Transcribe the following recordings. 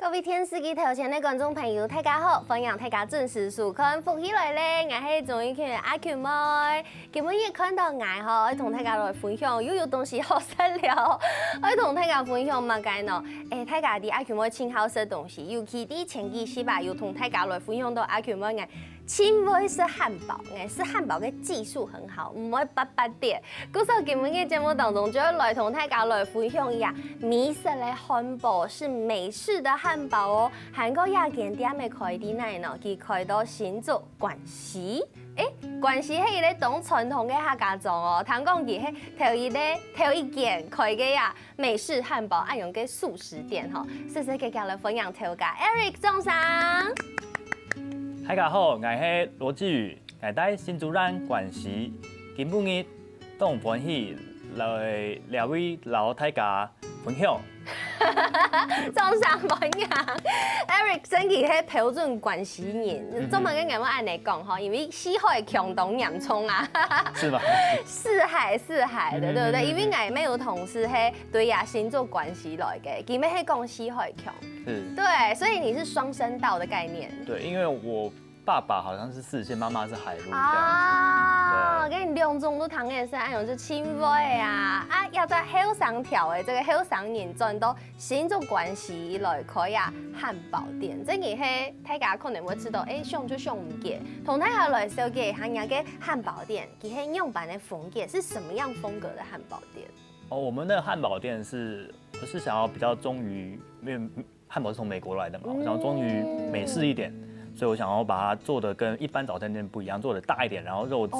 各位电视机头前的观众朋友，大家好！欢迎大家准时收看福起来咧，我是综艺圈阿球妹。今日看到我吼，要同大家来分享，又有东西好食了。要同大家分享乜嘢呢？大家啲阿球妹真好食东西，尤其啲前幾期吧，又同大家來分享到阿球妹嘅。亲妹是汉堡，是汉堡的技术很好，唔會八八啲。故所今日嘅節目當中，就要來同大家來分享一下美式嘅漢堡，是美式的漢堡哦。韓國也間店嘅開啲奶呢，佢開到新竹關西。關西係咧當傳統嘅客家莊哦，聽講佢係頭一間開嘅呀美式漢堡，按用嘅素食店吼。謝謝大家來分享頭家 Eric 總上。大家好，我是羅志宇，我在新竹縣關西，今日都歡喜來兩位老大家分享。總上分享 ，Eric 真係係標準關西人，中文跟我按嚟講吼，因為四海強東洋蔥啊，是嗎？四海的，對不對？因為我沒有同事係對呀新竹關西來嘅，佢們係講四海強，對，所以你是雙聲道的概念。對，因為我爸爸好像是四線，媽媽是海陸這樣子。啊，跟你兩種都談嘅是，哎呦就親妹啊，要在後上條嘅這個後上人轉到新竹關西來開啊漢堡店，這個係大家可能會知道，想就想唔嘅，同大家來了解一下人家嘅漢堡店，佢係樣板的風格是什麼樣風格的漢堡店？哦，我們的漢堡店我是想要比較忠於，因為漢堡是從美國來的嘛，我想要忠於美式一點。所以我想要把它做的跟一般早餐店不一樣，做的大一點，然後肉汁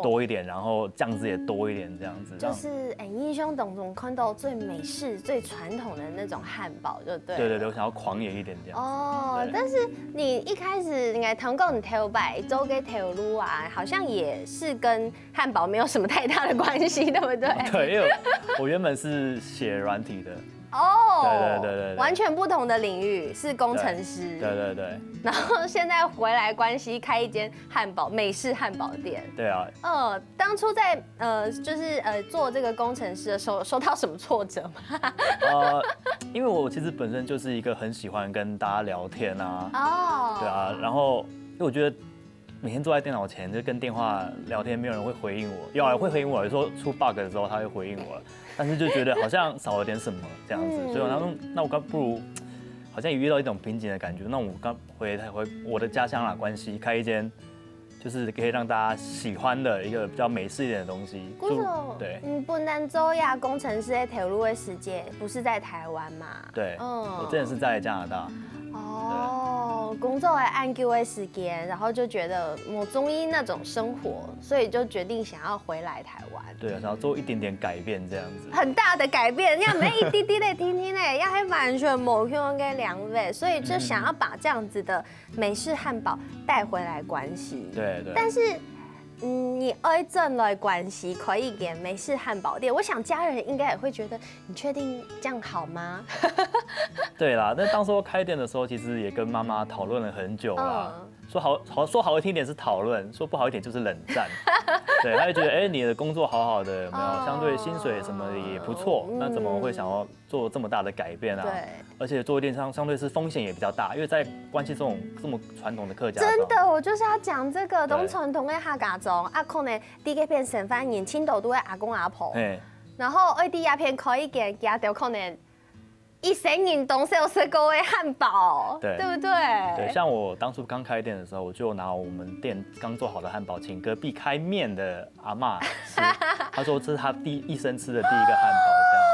多一點，然後醬汁也多一點，這樣子。就是印象當中看到最美式、最傳統的那種漢堡，就對。對，我想要狂野一點這樣。哦，但是你一開始應該通過你頭擺走給頭路啊，好像也是跟漢堡沒有什麼太大的關係，對不對？對，因為我原本是寫軟體的。哦，對，完全不同的領域，是工程師。對。然後現在回來關西開一間美式漢堡店。對啊。當初在就是做這個工程師的時候，受到什麼挫折嗎？因為我其實本身就是一個很喜歡跟大家聊天啊。哦。對啊，然後因為我覺得每天坐在電腦前就跟電話聊天，沒有人會回應我。有人會回應我，有時候出 bug 的時候他會回應我。但是就覺得好像少了點什麼這樣子，所以我想說，那我不如好像也遇到一種瓶頸的感覺，那我剛回我的家鄉啦，關西開一間，就是可以讓大家喜歡的一個比較美式一點的東西。對，不能做呀，工程師的投入的時間不是在台灣嘛？對，我之前是在加拿大。哦，工作按 Q 的時間，然後就覺得我中意那種生活，所以就決定想要回來台灣。對，想要做一點點改變，這樣子。很大的改變，要沒一滴滴的聽聽嘞，要係完全冇用嘅兩位，所以就想要把這樣子的美式漢堡帶回來關西。對。但是，你真來關西開一間美式漢堡店，我想家人應該也會覺得，你確定這樣好嗎？對啦，但當初開店的時候，其實也跟媽媽討論了很久啦。說好聽點是討論，說不好一點就是冷戰。對，他就覺得，你的工作好好的，有沒有？相對薪水什麼的也不錯，那怎麼會想要做這麼大的改變啊？對。而且做電商相對是風險也比較大，因為在關西這種這麼傳統的客家莊。真的，我就是要講這個，當傳統的客家莊，可能第一片成番年輕度都係阿公阿婆，然後第二片開一間家就可能一生人都是有食過的漢堡，對不對？對，像我當初剛開店的時候，我就拿我們店剛做好的漢堡，請隔壁開麵的阿嬤吃，他說這是他一生吃的第一個漢堡，這樣。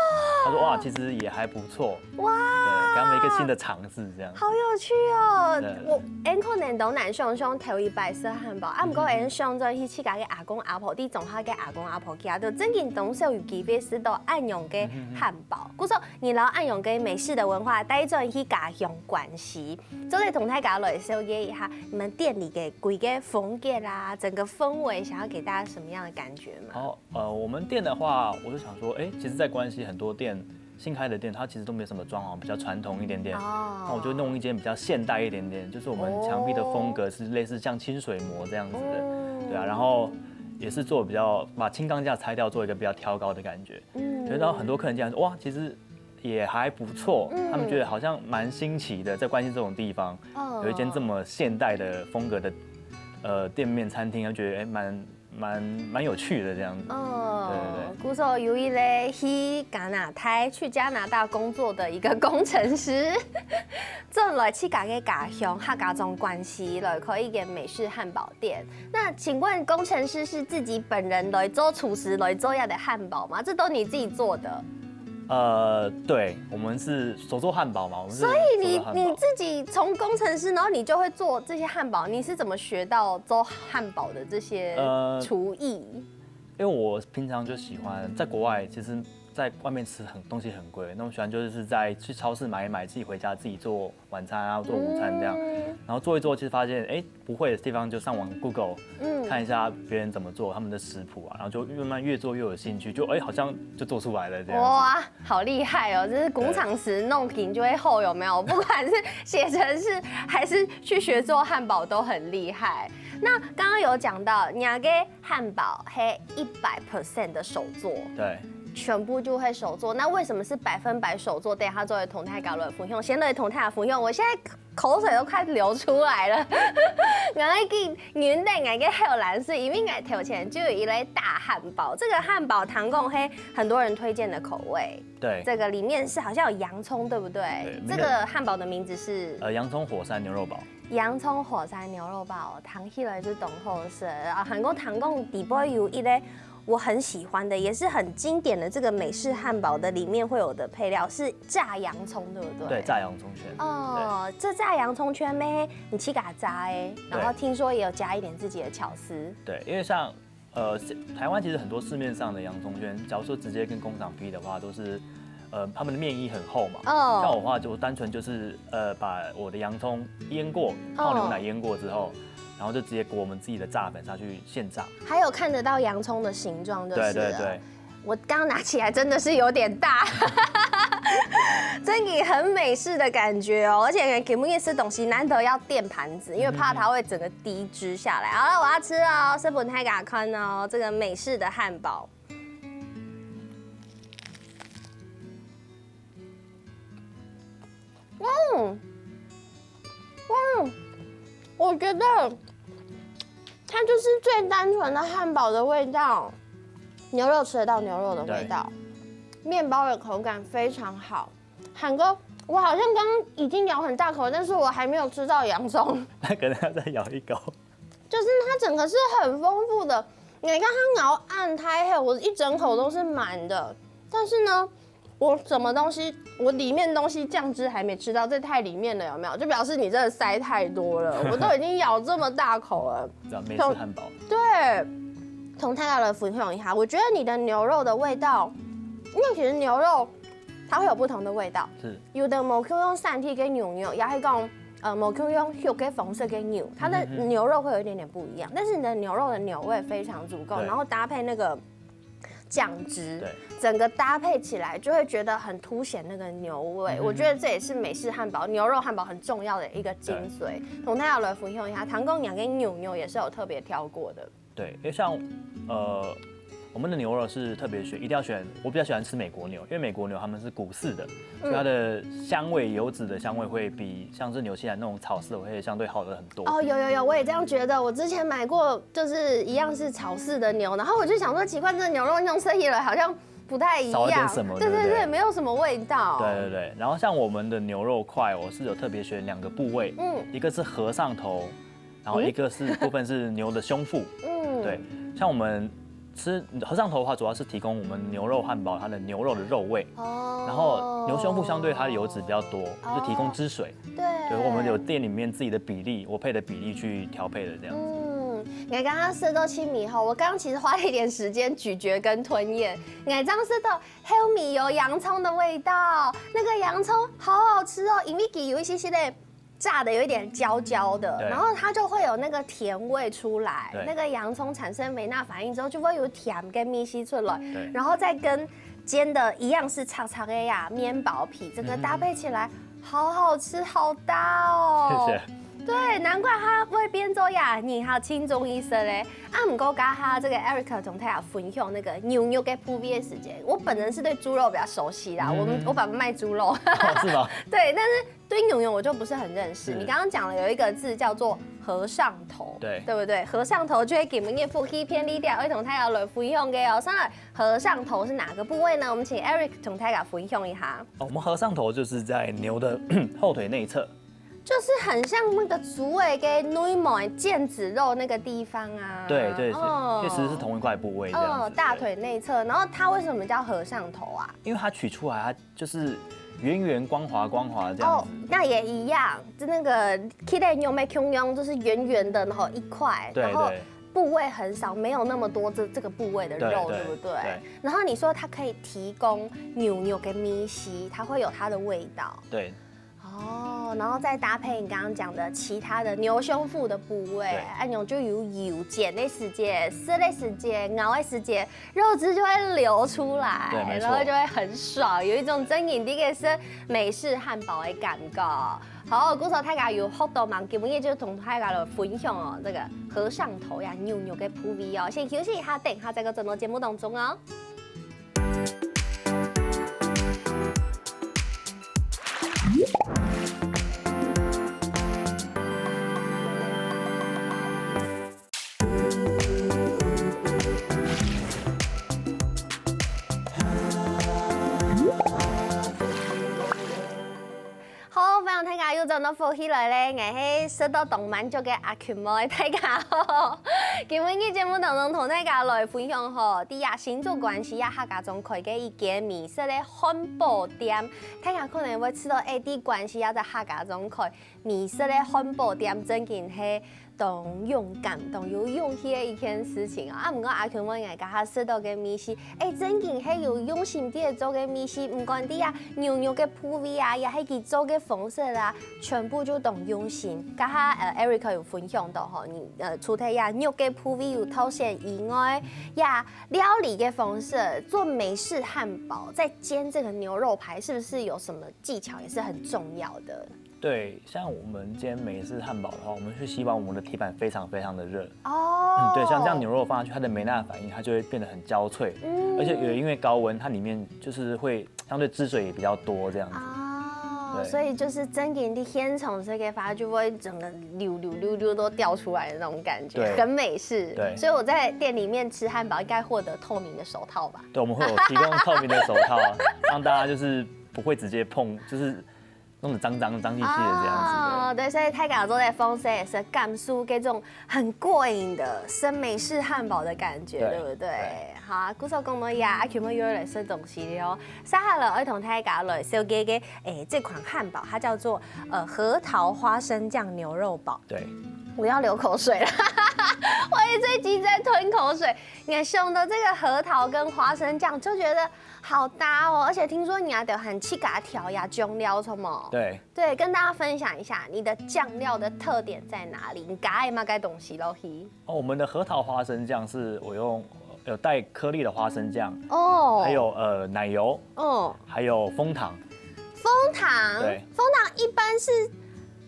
他說哇，其實也還不錯，哇，對，給他們一個新的嘗試，這樣。好有趣哦！我可能都難想象頭一擺式漢堡，唔過想在去自家嘅阿公阿婆啲種下嘅阿公阿婆家度，真件東西有機會食到按用嘅漢堡。故說你老按用嘅美式的文化帶咗去家鄉關西，就嚟同大家來了解一下你們店裡嘅規個風格啦，整個氛圍，想要給大家什麼樣的感覺嗎？我們店的話，我就想說，其實在關西很多店。新開的店，它其實都沒什麼裝潢，比較傳統一點點。那我就弄一間比較現代一點點，就是我們牆壁的風格是類似像清水模這樣子的，對啊。然後也是做比較把輕鋼架拆掉，做一個比較挑高的感覺。然後很多客人這樣說，哇，其實也还不错，他们觉得好像蛮新奇的，在关西这种地方，有一间这么现代的风格的店面餐厅，他觉得蛮有趣的这样子。对。古时候有一类去加拿大工作的一个工程师，正来去家乡客家种关系来开一间美式汉堡店。那请问工程师是自己本人来做厨师来做样的汉堡吗？这都你自己做的？对，我们是手做汉堡嘛，我们是所以你自己从工程师，然后你就会做这些汉堡，你是怎么学到做汉堡的这些厨艺？因为我平常就喜欢在国外，其实在外面吃东西很贵，那我喜欢就是去超市买一买，自己回家自己做晚餐啊，做午餐这样，然后做一做，其实发现不会的地方就上网 Google，看一下别人怎么做他们的食谱啊，然后就慢慢越做越有兴趣，就好像就做出来了这样。哇，好厉害哦！这是工厂时弄紧就会厚，有没有？不管是写程式还是去学做汉堡都很厉害。那刚刚有讲到，你个汉堡是100% 的手做，对，全部就会手做。那为什么是100%手做？等下作为同泰搞了分享，先来同泰分享，我现在口水都快流出来了。我给原本我给荷兰是因为我头前就有一类大汉堡，这个汉堡糖贡黑很多人推荐的口味。对，这个里面是好像有洋葱，对不对？这个汉堡的名字是洋葱火山牛肉堡。洋葱火山牛肉堡，糖起来就懂后是啊，韩国糖贡底部有一类我很喜欢的，也是很经典的这个美式汉堡的里面会有的配料是炸洋葱，对不对？对，炸洋葱圈。哦，这炸洋葱圈咩？你去给它炸然后听说也有加一点自己的巧思。对，因为像台湾其实很多市面上的洋葱圈，假如说直接跟工厂批的话，都是他们的面衣很厚嘛。像我的话就单纯就是把我的洋葱腌过，泡牛奶腌过之后。然后就直接裹我们自己的炸粉下去现炸，还有看得到洋葱的形状，就是了。对。我刚拿起来真的是有点大，真的很美式的感觉哦。而且给木叶吃东西难得要垫盘子，因为怕它会整个滴汁下来。好了，我要吃哦，是本泰嘎康哦，这个美式的汉堡。我觉得它就是最单纯的汉堡的味道，牛肉吃得到牛肉的味道，面包的口感非常好。韩哥，我好像刚刚已经咬很大口，但是我还没有吃到洋葱，那可能要再咬一口。就是它整个是很丰富的，你看它咬暗太黑，我一整口都是满的，但是呢。我什么东西，我里面东西酱汁还没吃到，这太里面了，有没有？就表示你真的塞太多了，我都已经咬这么大口了。美式汉堡。对，从泰来分享一下，我觉得你的牛肉的味道，因为其实牛肉它会有不同的味道，是有的某 Q 用3T 跟牛，也是讲某 Q 用肉跟红色跟牛，它的牛肉会有一点点不一样，但是你的牛肉的牛味非常足够，然后搭配那个。酱汁，整个搭配起来就会觉得很凸显那个牛味。我觉得这也是美式汉堡、牛肉汉堡很重要的一个精髓。从泰来分享一下，糖贡娘跟牛也是有特别挑过的。对，因为像我们的牛肉是特别选，一定要选。我比较喜欢吃美国牛，因为美国牛他们是骨饲的，所以它的香味、油脂的香味会比像是纽西兰那种草饲会相对好的很多。哦，有，我也这样觉得。我之前买过，就是一样是草饲的牛，然后我就想说，奇怪，这牛肉用吃起来好像不太一样，少了点什么，对，没有什么味道。对。然后像我们的牛肉块，我是有特别选2个部位，一个是和尚头，然后一个是部分是牛的胸腹。对，像我们。吃和尚头的话，主要是提供我们牛肉汉堡它的牛肉的肉味，然后牛胸部相对它的油脂比较多，就提供汁水。对，我们有店里面自己的比例，我配的比例去调配的这样。你刚刚吃到青米后，我刚刚其实花了一点时间咀嚼跟吞咽。你这样吃到黑米有洋葱的味道，那个洋葱好好吃哦，因为有一些的。炸的有一点焦焦的，然后它就会有那个甜味出来，那个洋葱产生梅纳反应之后，就会有甜跟米稀出来，然后再跟煎的一样是长长的呀面包皮，整个搭配起来好好吃，好搭哦。谢谢。对，难怪他会变做呀，你还有轻松医生嘞。啊，唔过加他这个 Eric 同大家分享那个牛肉给铺味的时间。我本人是对猪肉比较熟悉啦，我爸爸卖猪肉，是吗？对，但是对牛肉我就不是很认识。你刚刚讲了有一个字叫做和尚头，对不对？和尚头就会给我们一副偏离掉，会同大家来分享给哦。上来和尚头是哪个部位呢？我们请 Eric 同大家分享一下。我们和尚头就是在牛的后腿内侧。就是很像那个竹尾跟内毛腱子肉那个地方啊。对，确实是同一块部位这样子。大腿内侧。然后它为什么叫和尚头啊？因为它取出来，它就是圆圆光滑这样子。那也一样，就那个 Kid 牛没空用，就是圆圆的，然后一块，然后部位很少，没有那么多这个部位的肉，对不对？然后你说它可以提供牛跟米稀，它会有它的味道。对。然后再搭配你刚刚讲的其他的牛胸腹的部位，按钮就有油碱的时间、湿的时间、熬的时间，肉汁就会流出来，然后就会很爽，有一种真正的是美式汉堡的感觉。好，鼓手大家有好多嘛，基本也就同大家来分享哦，这个和尚头呀，牛的铺味哦。先休息一下，等一下再个转到节目当中哦。大家又轉到福起來咧，我係說到動漫組嘅阿權妹，大家好。今日嘅節目當中同大家來分享吼，啲啊星座關係啊客家中開嘅一間美式嘅漢堡店，大家可能會知道啲關係啊在客家中開美式嘅漢堡店，真嘅係當勇敢、當有勇氣嘅一件事情啊！唔過阿權妹我家說到嘅美食，真嘅係有用心啲做嘅美食，唔管啲啊牛肉嘅鋪位啊，也係佢做嘅方式啦，全部就當用心。家下Eric 有分享到吼，你除咗呀肉嘅鋪位有凸顯以外，呀料理嘅方式做美式漢堡，在煎這個牛肉排，是不是有什麼技巧也是很重要的？对，像我们煎美式汉堡的话，我们是希望我们的铁板非常的热。对，像这样牛肉放上去，它的梅纳反应它就会变得很焦脆，而且也因为高温，它里面就是会相对汁水也比较多这样子。所以就是蒸给你先从这个发就会整个溜都掉出来的那种感觉，很美式。对，所以我在店里面吃汉堡应该获得透明的手套吧？对，我们会有提供透明的手套，让大家就是不会直接碰，就是弄得脏兮兮的这样子。对，所以泰嘎做的方式也是感受这种很过瘾的生美式汉堡的感觉，对不对？好，鼓手講到呀，阿權妹約嚟食東西了。接下來我同大家來紹介嘅這款漢堡，它叫做核桃花生醬牛肉堡。對，我要流口水了，我一最近在吞口水。你想到這個核桃跟花生醬，就覺得好搭哦。而且聽說你還得很氣嘎調呀醬料什麼？對，跟大家分享一下你的醬料的特點在哪裡？你加嘛該東西咯？我們的核桃花生醬是我用有帶顆粒的花生醬還有奶油還有楓糖。楓糖，對，楓糖一般是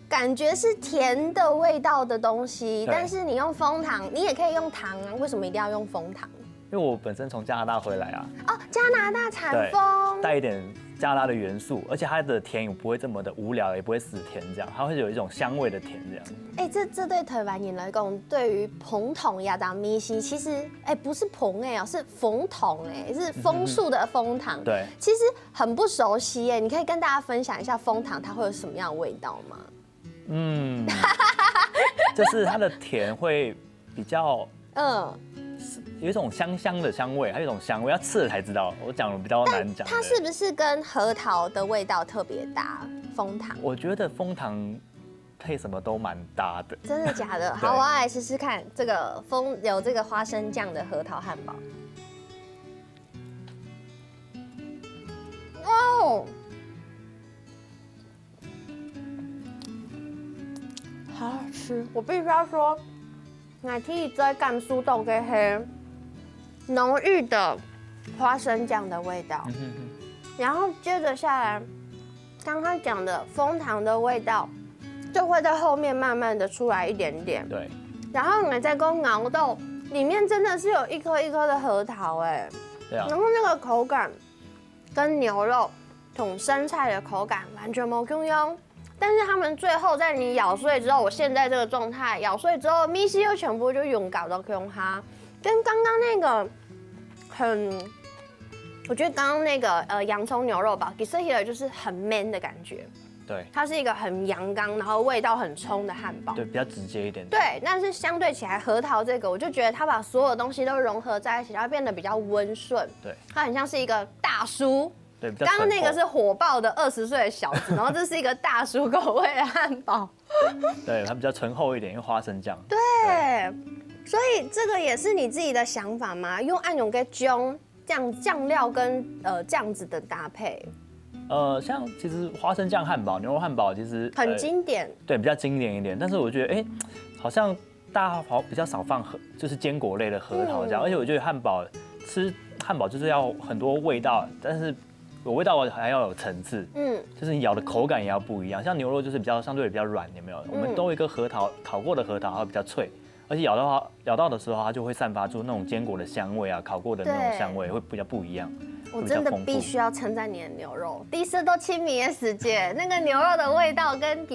感覺是甜的味道的東西，但是你用楓糖，你也可以用糖啊，為什麼一定要用楓糖？因為我本身從加拿大回來啊。加拿大產楓，帶一點加拿大的元素，而且它的甜也不會這麼的無聊，也不會死甜，這樣它會有一種香味的甜，這樣。這對台灣人來講，對於楓糖呀當米西，其實不是蓬是楓糖是楓樹的楓糖。對，其實很不熟悉你可以跟大家分享一下楓糖它會有什麼樣的味道嗎？就是它的甜會比較有一種香的香味，還有一種香味，要吃了才知道。我講的比較難講。它是不是跟核桃的味道特別搭？楓糖？我覺得楓糖配什麼都蠻搭的。真的假的？好，我要來試試看這個有這個花生醬的核桃漢堡。好好吃！我必須要說，我睇最感受到嘅係濃郁的花生醬的味道，然後接着下來，剛剛講的楓糖的味道，就会在后面慢慢的出来一点点。对。然后你再跟熬豆，里面真的是有一颗一颗的核桃哎。对啊。然后那个口感跟牛肉同生菜的口感完全没共用。但是他们最后在你咬碎之后，我现在这个状态，咬碎之后，米西又全部就用搞到用它，跟刚刚那个我觉得刚刚那个洋葱牛肉堡，其实也就是很 man 的感觉。对，它是一个很阳刚，然后味道很冲的汉堡。对，比较直接一点。对，但是相对起来，核桃这个，我就觉得它把所有东西都融合在一起，它变得比较温顺。对，它很像是一个大叔。对，比较。刚刚那个是火爆的20岁的小子，然后这是一个大叔口味的汉堡。对，它比较醇厚一点，因为花生酱。对，所以这个也是你自己的想法吗？用暗涌跟酱料跟这样子的搭配。像其实花生酱汉堡、牛肉汉堡其实很经典。对，比较经典一点。但是我觉得，好像大家比较少放就是坚果类的核桃酱，而且我觉得吃汉堡就是要很多味道，但是有味道还要有层次，就是你咬的口感也要不一样。像牛肉就是相对比较软，有没有？我们都有一个核桃烤过的核桃，它比较脆，而且咬到的时候，它就会散发出那种坚果的香味啊，烤过的那种香味会比较不一样。我真的必须要称赞你的牛肉，第一次都亲民的时间，那个牛肉的味道跟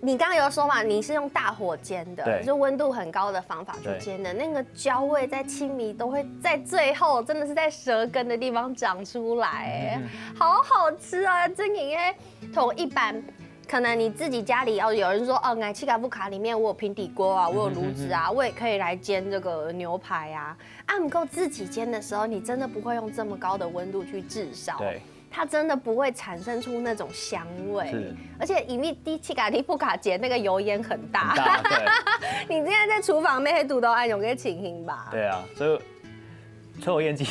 你刚刚有说嘛，你是用大火煎的，就温度很高的方法去煎的，那个焦味在青米都会在最后，真的是在舌根的地方长出来，好好吃啊！真因为同一般。可能你自己家里有人说我气卡布卡里面我有平底锅啊，我有炉子啊，我也可以来煎这个牛排啊。不够自己煎的时候，你真的不会用这么高的温度去炙烧，它真的不会产生出那种香味。而且因为气卡蒂布卡煎那个油烟很大，你现在在厨房内读到暗涌给情形吧？对啊，所以。抽油烟机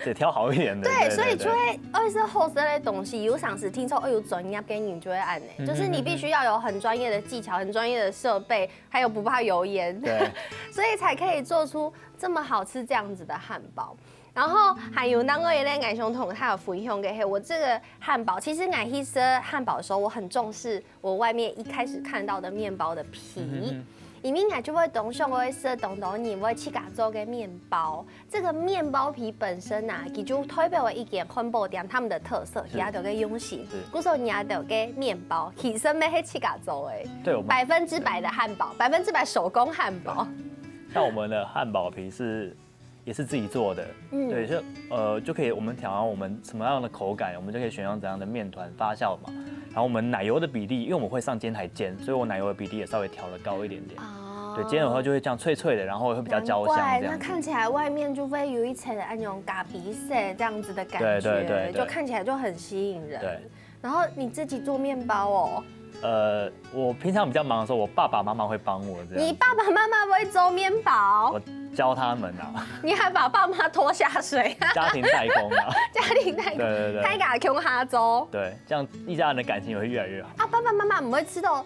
得挑好一点的。对，所以就会是后生的东西，有赏识听说有专业跟你就会按呢，就是你必须要有很专业的技巧、很专业的设备，还有不怕油烟，对，所以才可以做出这么好吃这样子的汉堡。然后还有那个也在矮熊桶，他有分享给我这个汉堡。其实矮黑色汉堡的时候，我很重视我外面一开始看到的面包的皮。里面就会东上会设东你会去加做个面包，这个面包皮本身啊，其就代表了一件汉堡店他们的特色，也有个用心。古时候也有个面包，其实没去加做的，对，100%的汉堡，100%手工汉堡。像我们的汉堡皮也是自己做的，对，就可以我们调我们什么样的口感，我们就可以选用怎样的面团发酵嘛。然后我们奶油的比例，因为我们会上煎台煎，所以我奶油的比例也稍微调得高一点点。对，煎的话就会这样脆脆的，然后会比较焦香这样。那看起来外面就会有一层的那种咖喱色这样子的感觉，对，就看起来就很吸引人。对。然后你自己做面包哦？我平常比较忙的时候，我爸爸妈妈会帮我这样。你爸爸妈妈不会做面包？我教他们啊。你还把爸妈拖下水？家庭代工啊。家庭代工。对。太敢穷哈粥。对，这样一家人的感情也会越来越好。爸爸妈妈不会吃到，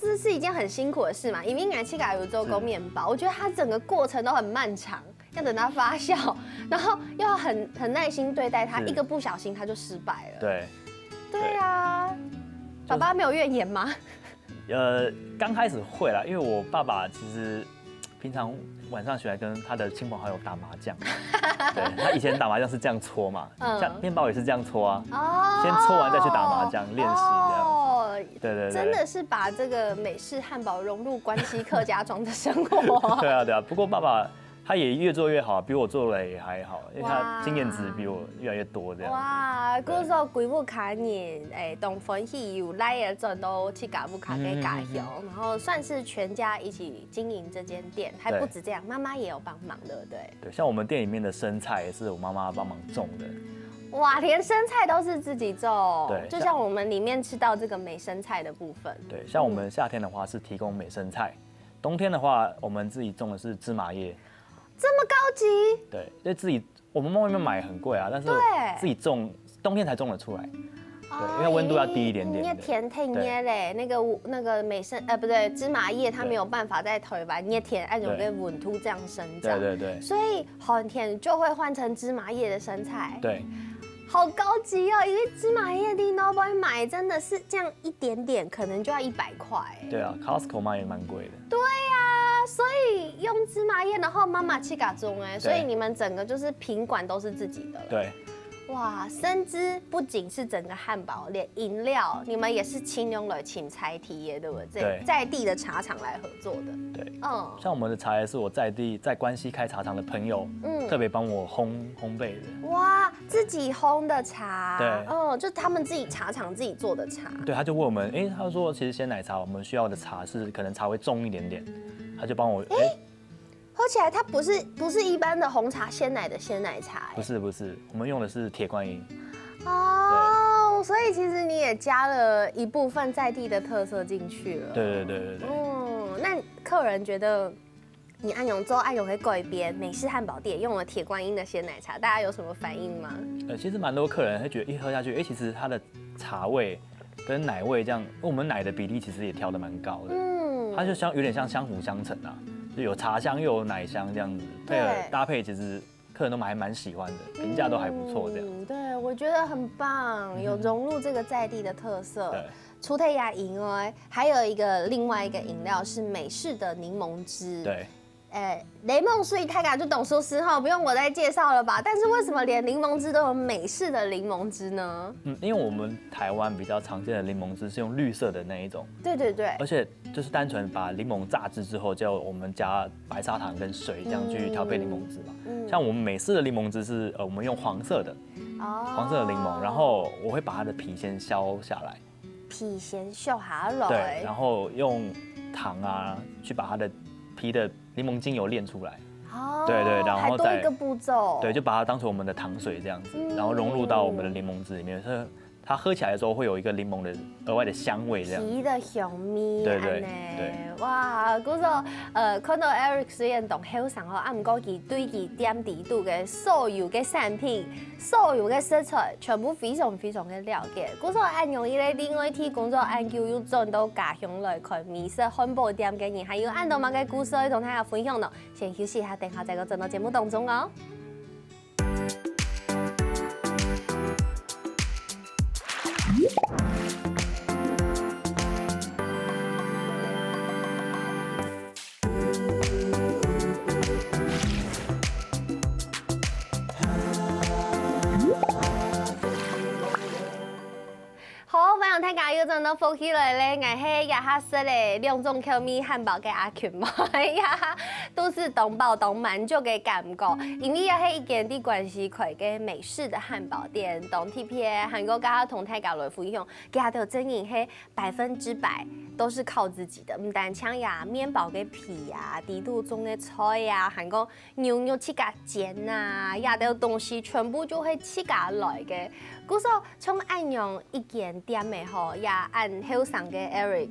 这是一件很辛苦的事嘛？因为奶气嘎有做过面包，我觉得它整个过程都很漫长，要等它发酵，然后要很耐心对待它，一个不小心它就失败了。对。对啊。爸爸没有怨言吗？刚开始会啦，因为我爸爸其实平常晚上喜欢跟他的亲朋好友打麻将，对，他以前打麻将是这样搓嘛，像面包也是这样搓啊，先搓完再去打麻将练习这样。对，真的是把这个美式汉堡融入关西客家庄的生活。对啊，不过爸爸他也越做越好，比我做的也还好，因为他经验值比我越来越多这样。哇，古时候规部卡年，同分喜有来的阵都去嘎布卡给嘎油，然后算是全家一起经营这间店，还不止这样，妈妈也有帮忙，对不对？对，像我们店里面的生菜也是我妈妈帮忙种的。哇，连生菜都是自己种，对，就像我们里面吃到这个美生菜的部分。对，像我们夏天的话是提供美生菜，冬天的话我们自己种的是芝麻叶。这么高级？对，因为我们外面买很贵啊，但是自己种，冬天才种得出来。对，因为温度要低一点点。捏甜太捏嘞，那个美生不对，芝麻叶它没有办法在腿吧捏甜，按种跟稳土这样生长。对。所以很甜就会换成芝麻叶的生菜。对。好高级哦！因为芝麻叶你都不会买，真的是这样一点点，可能就要100块。对啊 ，Costco 卖也蛮贵的。对啊，所以用芝麻叶，然后妈妈去嘎中哎，所以你们整个就是品管都是自己的了。对。哇，深知不仅是整个汉堡，连饮料你们也是请用了请柴体耶，对不对？对，在地的茶厂来合作的。对，像我们的茶也是我在地在关西开茶厂的朋友，特别帮我烘焙的。哇，自己烘的茶。对，就他们自己茶厂自己做的茶。对，他就问我们，他说其实鲜奶茶我们需要的茶是可能茶会重一点点，他就帮我喝起来它不是一般的红茶鲜奶的鲜奶茶，不是，我们用的是铁观音。哦，所以其实你也加了一部分在地的特色进去了。对。那客人觉得你按永州按永会改编美式汉堡店用了铁观音的鲜奶茶，大家有什么反应吗？其实蛮多客人会觉得一喝下去，其实它的茶味跟奶味这样，我们奶的比例其实也调得蛮高的。它就有点像相辅相成啊。就有茶香又有奶香这样子，搭配其实客人都还蛮喜欢的，评价都还不错这样。对，我觉得很棒，有融入这个在地的特色。除太牙饮哦，还有另外一个饮料是美式的柠檬汁。对。雷梦水太嘎就懂说实话，不用我再介绍了吧？但是为什么连柠檬汁都有美式的柠檬汁呢？因为我们台湾比较常见的柠檬汁是用绿色的那一种。对。而且就是单纯把柠檬榨汁之后，叫我们加白砂糖跟水这样去调配柠檬汁嘛。像我们美式的柠檬汁是我们用黄色的柠檬，然后我会把它的皮先削下来。皮先削下来。对，然后用糖啊去把它的皮的柠檬精油炼出来，对，然后再还多一个步骤，对，就把它当成我们的糖水这样子，然后融入到我们的柠檬汁里面，所以它喝起来的时候会有一个柠檬的额外的香味这样。皮的香味，对，哇，嗰個看到 Eric 雖然同後生啊，唔過佢對佢點地度嘅所有嘅產品、所有嘅食材，全部非常非常嘅了解。嗰個按用伊咧另外啲工作研究要轉到家鄉來開美式漢堡店嘅人，還有按到乜嘅故事可以同大家分享咯。先休息一下，等下再個進到節目當中哦。大家又真到福起來咧，我係亞哈斯咧兩種口味漢堡嘅阿權嘛，呀，都是同胞同滿足嘅感覺。因為也係一間啲關係區嘅美式的漢堡店，當 TPA 韓國家同大家來分享，家頭真係100%都是靠自己的，唔但搶呀麵包嘅皮啊、地圖中嘅菜啊，韓國牛自家煎啊，呀啲東西全部就係自家來嘅。故說從按用一間店嘅吼，也按後生嘅 Eric，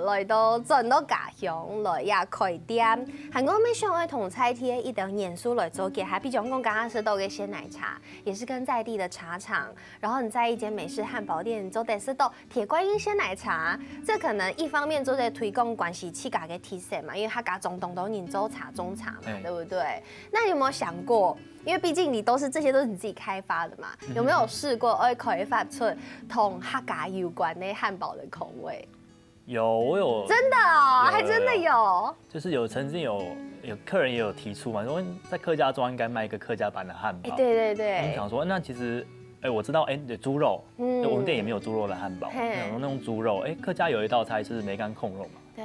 來到轉到家鄉來也開店。韓國咩上嘅同菜貼一等元素來做嘅，還比如講剛剛說到嘅鮮奶茶，也是跟在地的茶廠，然後你在一間美式漢堡店做得是到鐵觀音鮮奶茶，這可能一方面做在推廣關係自家嘅特色嘛，因為他家中東都人做茶中茶嘛，對不對？那你有沒有想過？因為畢竟這些都是你自己開發的嘛，有沒有試過開發出同客家有關的漢堡的口味？有，我有。真的哦，還真的有。就是曾經有客人也有提出嘛，說在客家莊應該賣一個客家版的漢堡。對。我們想說，那其實。我知道，有豬肉，我們店也沒有豬肉的漢堡，然後那種豬肉，客家有一道菜是梅乾控肉嘛，對，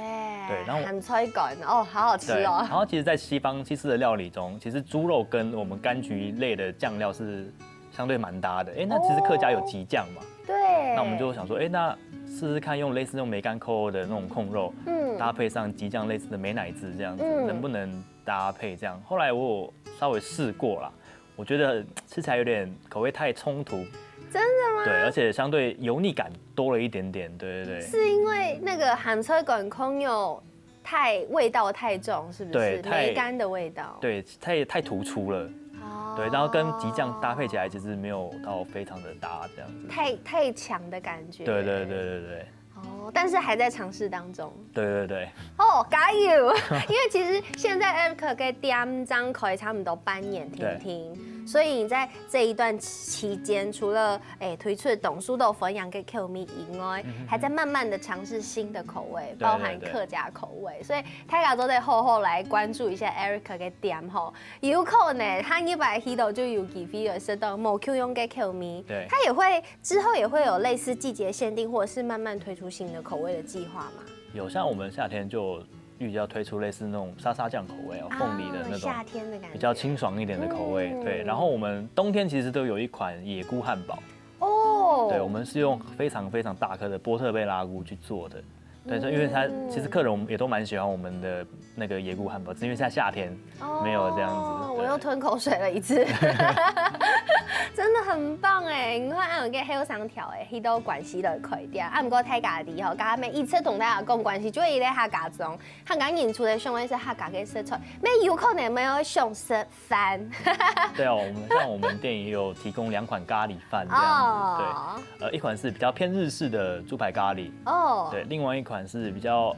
然後鹹菜乾哦，好好吃哦。然後其實，在西式的料理中，其實豬肉跟我們柑橘類的醬料是相對蠻搭的，那其實客家有吉醬嘛，對，那我們就想說，那試試看用類似那種梅乾扣肉的那種控肉，搭配上吉醬類似的美乃滋這樣子，能不能搭配這樣？後來我有稍微試過啦。我覺得吃起來有點口味太衝突，真的嗎？對，而且相對油膩感多了一點點，對。是因為那個鹹菜乾控肉味道太重，是不是？對，梅乾的味道。對，太突出了。哦。對，然後跟吉醬搭配起來其實沒有到非常的搭，這樣子。太強的感覺。對。哦，但是還在嘗試當中。對。哦，加油！因為其實現在 Eric 嘅店張開差唔多半年，聽。所以你在这一段期间，除了推出董书豆分享给球迷以外，还在慢慢的尝试新的口味，包含客家口味。所以大家都在后来关注一下 Eric 嘅店吼，有可能他一摆起到就有机会有收到某 Q 用给球迷，他也会之后也会有类似季节限定或者是慢慢推出新的口味的计划吗？有，像我们夏天就预计要推出类似那种沙沙酱口味哦，凤梨的那种夏天的感觉，比较清爽一点的口味。对，然后我们冬天其实都有一款野菇汉堡。哦，对，我们是用非常非常大颗的波特贝拉菇去做的。对，因为它其实客人也都蛮喜欢我们的那个野菇汉堡，只因为在夏天没有这样子。我又吞口水了一次，真的很棒哎！你看，按有个好商条诶，迄都关系都可以点。啊，不过太家己吼，甲每一次同大家讲关系，就会在客家中，客家人出的上位是客家嘅食材，没有可能没有上食饭。对哦，像我们店也有提供2款咖喱饭这样子，对，一款是比较偏日式的猪排咖喱，哦，对，另外一款是比较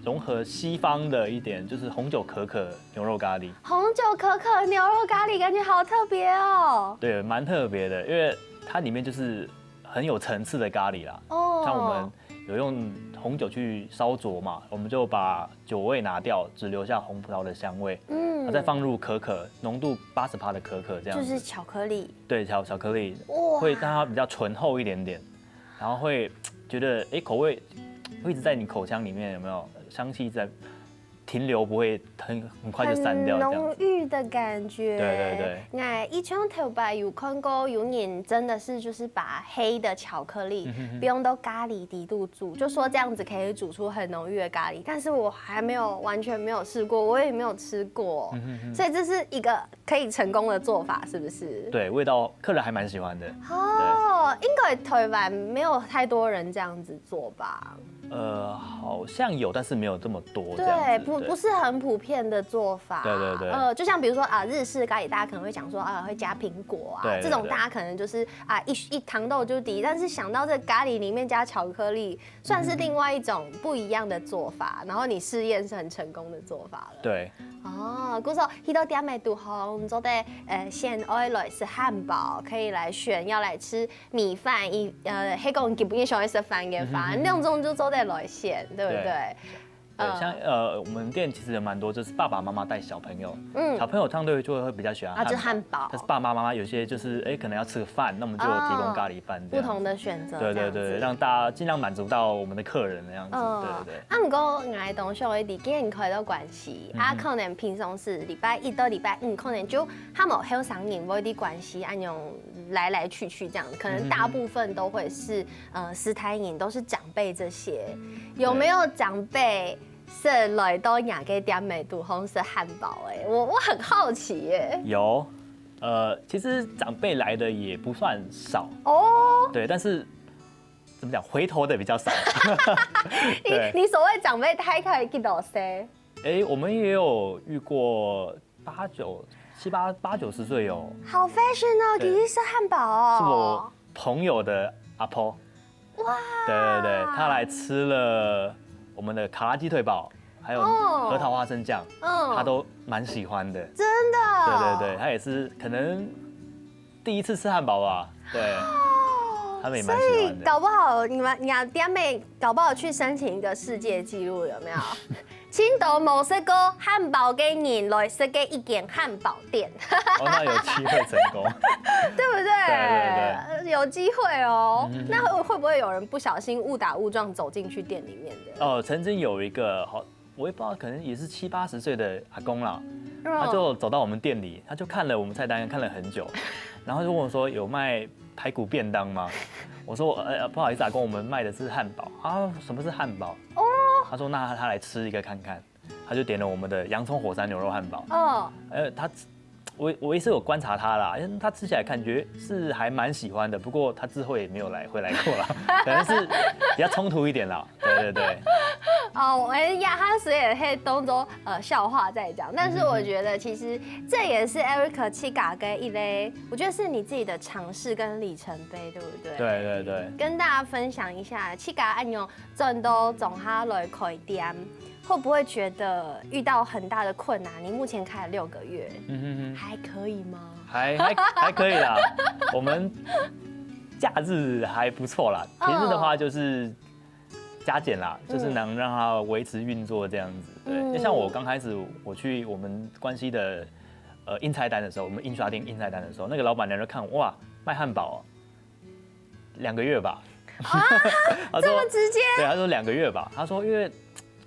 融合西方的一点，就是红酒可可牛肉咖喱。红酒可可牛肉咖喱感觉好特别哦。对，蛮特别的，因为它里面就是很有层次的咖喱啦。哦。像我们有用红酒去烧灼嘛，我们就把酒味拿掉，只留下红葡萄的香味。嗯。再放入可可，浓度80%的可可这样。就是巧克力。对，巧克力。哇。会让它比较醇厚一点点，然后会觉得口味会一直在你口腔里面，有没有香气在？停留不会很快就散掉，很浓郁的感觉。对。哎，以前头摆有看过有人真的是就是把黑的巧克力不用到咖喱底度煮，就说这样子可以煮出很浓郁的咖喱。但是我还没有完全没有试过，我也没有吃过，所以这是一个可以成功的做法，是不是？对，味道客人还蛮喜欢的。哦，应该台湾没有太多人这样子做吧？好像有，但是没有这么多。对，不是很普遍的做法。对。就像比如说日式咖喱，大家可能会讲说会加苹果啊，这种大家可能就是一糖豆就抵。但是想到这咖喱里面加巧克力，算是另外一种不一样的做法。然后你试验是很成功的做法了。对。哦，故说去到店内都好，我们做的先来吃汉堡，可以来选要来吃米饭，黑公基本上是饭嘅饭，那种就做的来选，对不对？对，像我们店其实有蛮多，就是爸爸妈妈带小朋友，小朋友相对就会比较喜欢就是汉堡。但是爸爸妈妈有些就是可能要吃个饭，那我们就有提供咖喱饭，不同的选择。对，让大家尽量满足到我们的客人的样子。对。不过我同学的既然开到关系，可能平常时礼拜1到礼拜5，可能就他们好商人有啲关系，按用来去这样，可能大部分都会是斯坦人，都是长辈这些，有没有长辈？是来到哪个店美度红色汉堡我很好奇耶。有，其实长辈来的也不算少哦。对，但是怎么讲，回头的比较少。你所谓长辈太可以几多岁？我们也有遇过八九十岁有。好 fashion 哦，其实是汉堡哦。是我朋友的阿婆。哇。对，他来吃了我们的卡拉鸡腿堡，还有核桃花生酱，他都蛮喜欢的。真的？对，他也是可能第一次吃汉堡吧。对，他们也蛮喜欢的。所以搞不好你店妹搞不好去申请一个世界纪录，有没有？青岛某些个汉堡给人来设计一间汉堡店。那有机会成功，对不对？对，有机会哦。那会不会有人不小心误打误撞走进去店里面的？曾经有一个我也不知道，可能也是70、80岁的阿公啦，他就走到我们店里，他就看了我们菜单，看了很久，然后就问我说：“有卖排骨便当吗？”我说：“不好意思，阿公，我们卖的是汉堡啊。”什么是汉堡？他说：“那他来吃一个看看。”他就点了我们的洋葱火山牛肉汉堡。我也是有观察他啦，他吃起来感觉是还蛮喜欢的，不过他之后也没有回来过啦，可能是比较冲突一点啦。对。他所以可以当做笑话在讲，但是我觉得其实这也是 Eric 七嘎跟一类，我觉得是你自己的尝试跟里程碑，对不对？对。跟大家分享一下，七嘎按用真都总哈来开店。会不会觉得遇到很大的困难？你目前开了6个月，还可以吗？还可以啦，我们假日还不错啦，平日的话就是加减啦，就是能让它维持运作这样子。对，就像我刚开始我去我们关西的印菜单的时候，我们印刷店印菜单的时候，那个老板娘就看哇卖汉堡2个月吧，这么直接？对，他说2个月吧，他说因为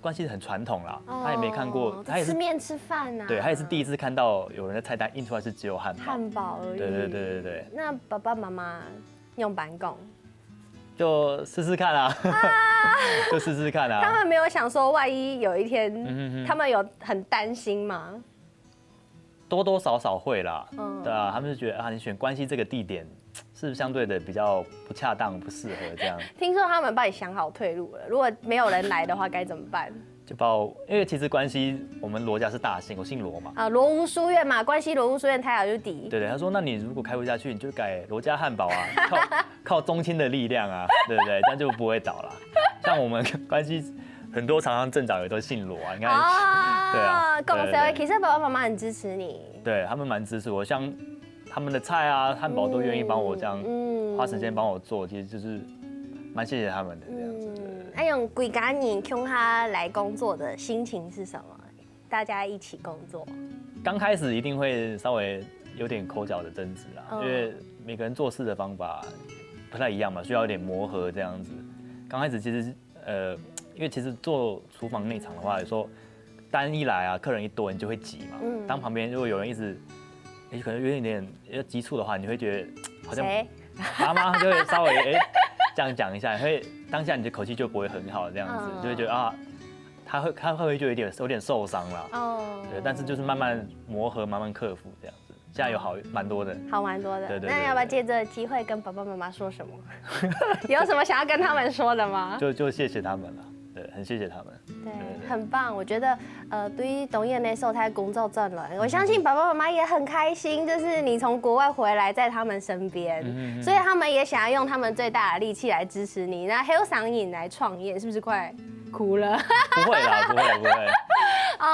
关系很传统啦，他也没看过，他也是吃面吃饭呐。对，他也是第一次看到有人的菜单印出来是只有汉堡而已。对。那爸爸妈妈用板拱，就试试看啊，就试试看啊。他们没有想说，万一有一天，他们有很担心吗？多多少少会啦，对啊，他们就觉得啊，你选关西这个地点。是不是相对的比较不恰当、不适合这样？听说他们帮你想好退路了，如果没有人来的话，该怎么办？就因为其实关西我们罗家是大姓，我姓罗嘛。罗屋书院嘛，关西罗屋书院太好就抵。对，他说那你如果开不下去，你就改罗家汉堡啊，靠中青的力量啊，对不对？这样就不会倒了。像我们关西很多常常镇长也都姓罗啊，你看。对啊。公司其实爸爸妈妈很支持你。对他们蛮支持我，像。他们的菜啊，汉堡都愿意帮我这样花时间帮我做，其实就是蛮谢谢他们的这样子。那用几家人跟他来工作的心情是什么？大家一起工作，刚开始一定会稍微有点口角的争执啦，因为每个人做事的方法不太一样嘛，需要有点磨合这样子。刚开始其实因为其实做厨房内场的话，有时候单一来啊，客人一多，你就会急嘛。当旁边如果有人一直可能有点急促的话，你会觉得好像妈妈就会稍微这样讲一下，会当下你的口气就不会很好，这样子就会觉得啊，他会就有点受伤了。对，但是就是慢慢磨合，慢慢克服这样子，现在有蛮多的。对。那要不要借这个机会跟爸爸妈妈说什么？有什么想要跟他们说的吗？就谢谢他们了。对，很谢谢他们。对，很棒。我觉得，对于董燕那受胎工作赚了，我相信爸爸妈妈也很开心，就是你从国外回来，在他们身边，所以他们也想要用他们最大的力气来支持你。那还有想你来创业，是不是快哭了？不会啦，不会。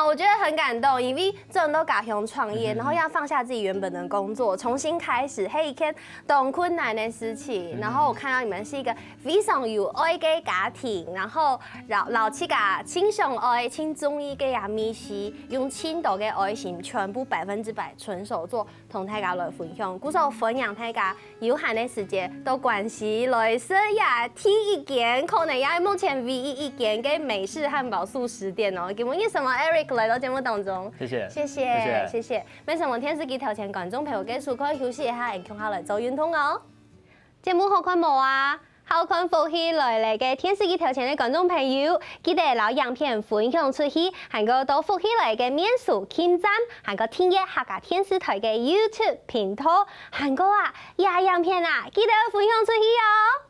我觉得很感动，因为这种都家乡创业，然后要放下自己原本的工作，重新开始，一天懂困难的事情。然后我看到你们是一个非常有爱的家庭，然后老七家亲上爱、亲中意嘅阿咪是用亲度嘅爱心，全部100%纯手做，同大家来分享。鼓手分享大家有限的时间到关系来说也听一间，可能也係目前唯一一间嘅美式汉堡素食店哦。咁為什麼 Eric 來到節目當中？謝謝。為什麼電視機頭前觀眾朋友嘅可以休息一下，然後下來做運動哦。節目好看冇啊？好看福氣來嚟嘅電視機頭前嘅觀眾朋友，記得留影片分享出去，還有到福氣來嘅面書傾讚，還有訂閱客家電視台嘅 YouTube 頻道，還有影片啊，記得分享出去哦。